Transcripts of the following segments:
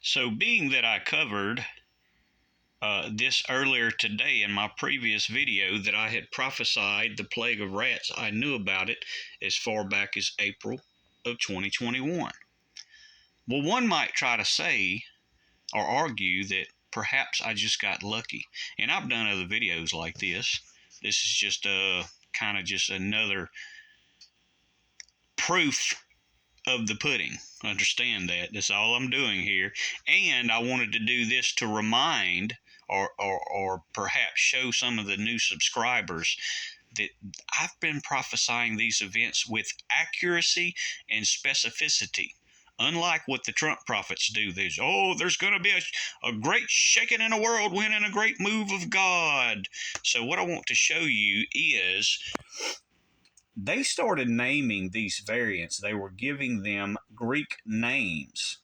So being that I covered this earlier today in my previous video that I had prophesied the plague of rats, I knew about it as far back as April of 2021. Well, one might try to say or argue that perhaps I just got lucky. And I've done other videos like this. This is just kind of just another proof of the pudding. Understand that. That's all I'm doing here. And I wanted to do this to remind or perhaps show some of the new subscribers that I've been prophesying these events with accuracy and specificity. Unlike what the Trump prophets do, there's going to be a great shaking in the world wind and a great move of God. So what I want to show you is they started naming these variants. They were giving them Greek names.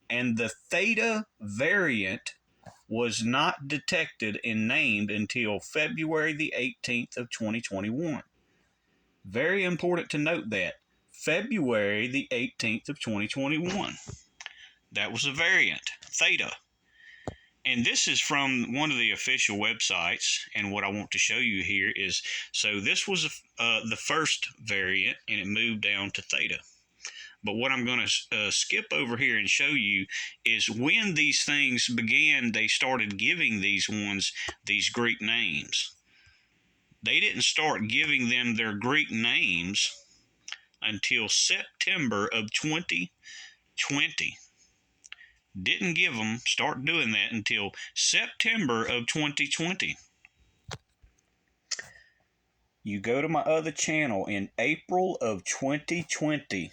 And the Theta variant was not detected and named until February the 18th of 2021. Very important to note that. February the 18th of 2021. That was a variant, Theta. And this is from one of the official websites, and what I want to show you here is, so this was the first variant, and it moved down to Theta. But what I'm going to skip over here and show you is when these things began, they started giving these ones these Greek names. They didn't start giving them their Greek names until September of 2020. Didn't give them, start doing that until September of 2020. You go to my other channel in April of 2020.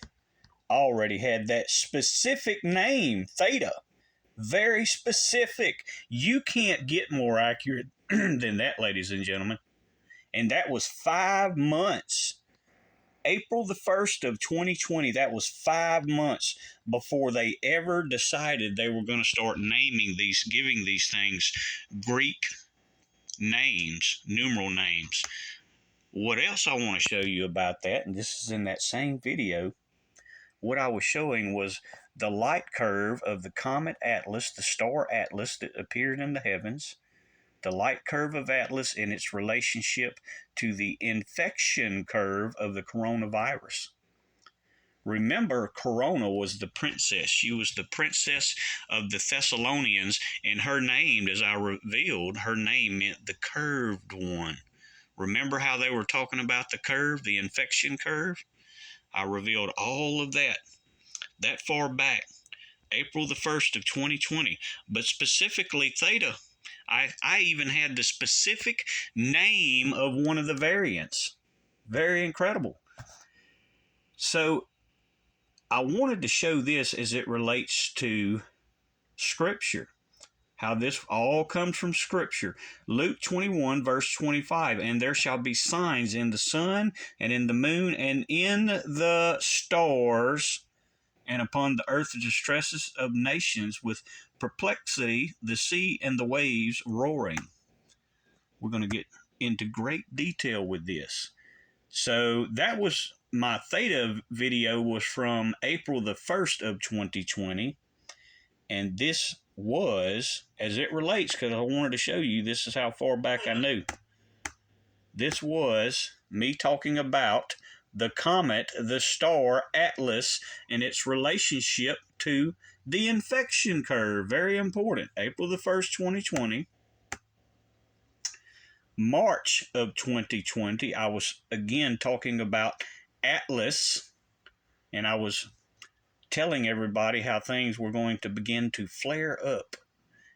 Already had that specific name, Theta. Very specific. You can't get more accurate than that, ladies and gentlemen. And that was 5 months. April the 1st of 2020, that was 5 months before they ever decided they were going to start naming these, giving these things Greek names, numeral names. What else I want to show you about that, and this is in that same video, what I was showing was the light curve of the comet Atlas, the star Atlas that appeared in the heavens, the light curve of Atlas in its relationship to the infection curve of the coronavirus. Remember, Corona was the princess. She was the princess of the Thessalonians, and her name, as I revealed, her name meant the curved one. Remember how they were talking about the curve, the infection curve? I revealed all of that far back, April the 1st of 2020. But specifically Theta, I even had the specific name of one of the variants. Very incredible. So I wanted to show this as it relates to Scripture, how this all comes from Scripture. Luke 21, verse 25, and there shall be signs in the sun and in the moon and in the stars, and upon the earth the distresses of nations with perplexity, the sea and the waves roaring. We're going to get into great detail with this. So that was my Theta video, was from April the 1st of 2020, and this was, as it relates, because I wanted to show you, this is how far back I knew. This was me talking about the comet, the star Atlas, and its relationship to the infection curve. Very important. April the 1st, 2020. March of 2020, I was again talking about Atlas, and I was telling everybody how things were going to begin to flare up.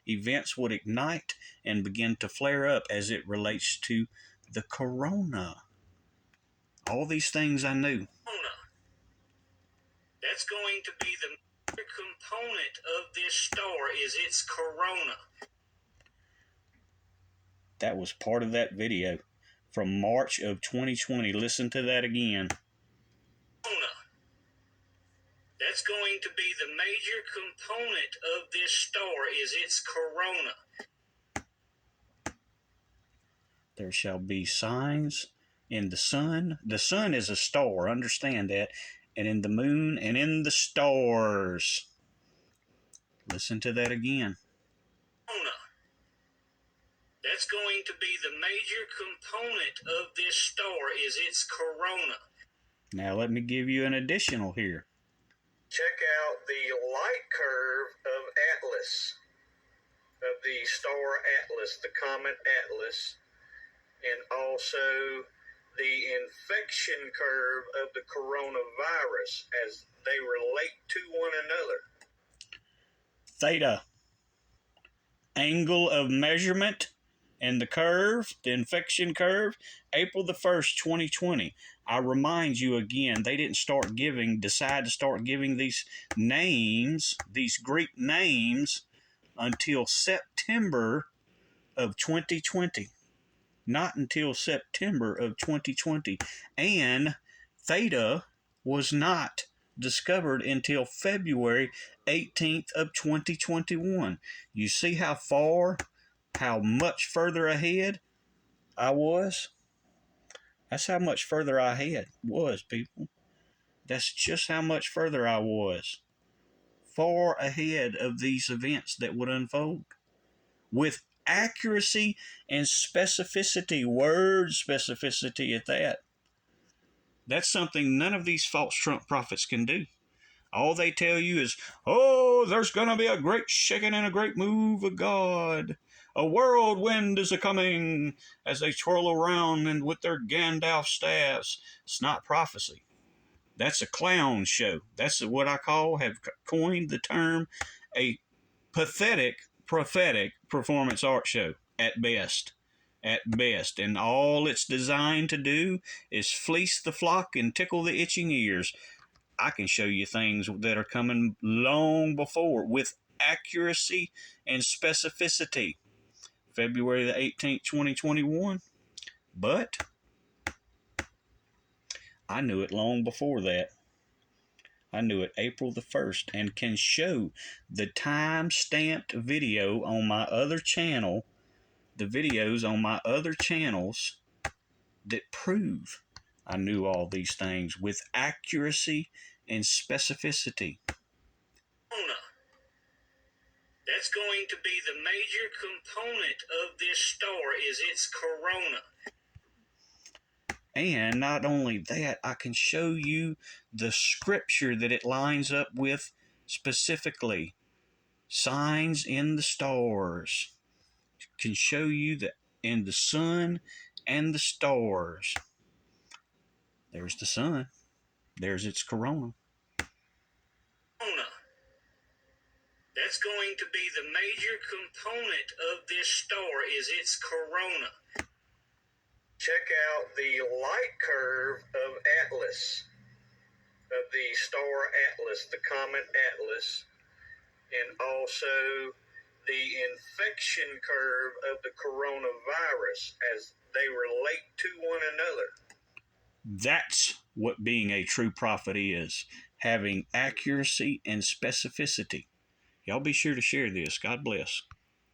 Events would ignite and begin to flare up as it relates to the corona. All these things I knew. That's going to be the component of this star, is its corona. That was part of that video from March of 2020. Listen to that again. That's going to be the major component of this star, is its corona. There shall be signs in the sun. The sun is a star, understand that. And in the moon and in the stars. Listen to that again. That's going to be the major component of this star is its corona. Now let me give you an additional here. Check out the light curve of Atlas, of the star Atlas, the comet Atlas, and also the infection curve of the coronavirus as they relate to one another. Theta, angle of measurement, and the curve, the infection curve, April the 1st, 2020. I remind you again, they didn't decide to start giving these names, these Greek names, until September of 2020. Not until September of 2020. And theta was not discovered until February 18th of 2021. You see how much further ahead I was? That's how much further I was, people. That's just how much further I was. Far ahead of these events that would unfold. With accuracy and specificity, word specificity at that. That's something none of these false Trump prophets can do. All they tell you is, oh, there's going to be a great shaking and a great move of God. A whirlwind is a-coming as they twirl around and with their Gandalf staffs. It's not prophecy. That's a clown show. That's what I have coined the term a pathetic, prophetic performance art show at best. At best. And all it's designed to do is fleece the flock and tickle the itching ears. I can show you things that are coming long before with accuracy and specificity. February the 18th, 2021. But I knew it long before that. I knew it April the 1st and can show the time-stamped video on my other channel, the videos on my other channels that prove I knew all these things with accuracy and specificity. That's going to be the major component of this star is its corona. And not only that, I can show you the scripture that it lines up with specifically. Signs in the stars. Can show you that in the sun and the stars. There's the sun. There's its corona. That's going to be the major component of this star is its corona. Check out the light curve of Atlas, of the star Atlas, the comet Atlas, and also the infection curve of the coronavirus as they relate to one another. That's what being a true prophet is, having accuracy and specificity. Y'all be sure to share this. God bless.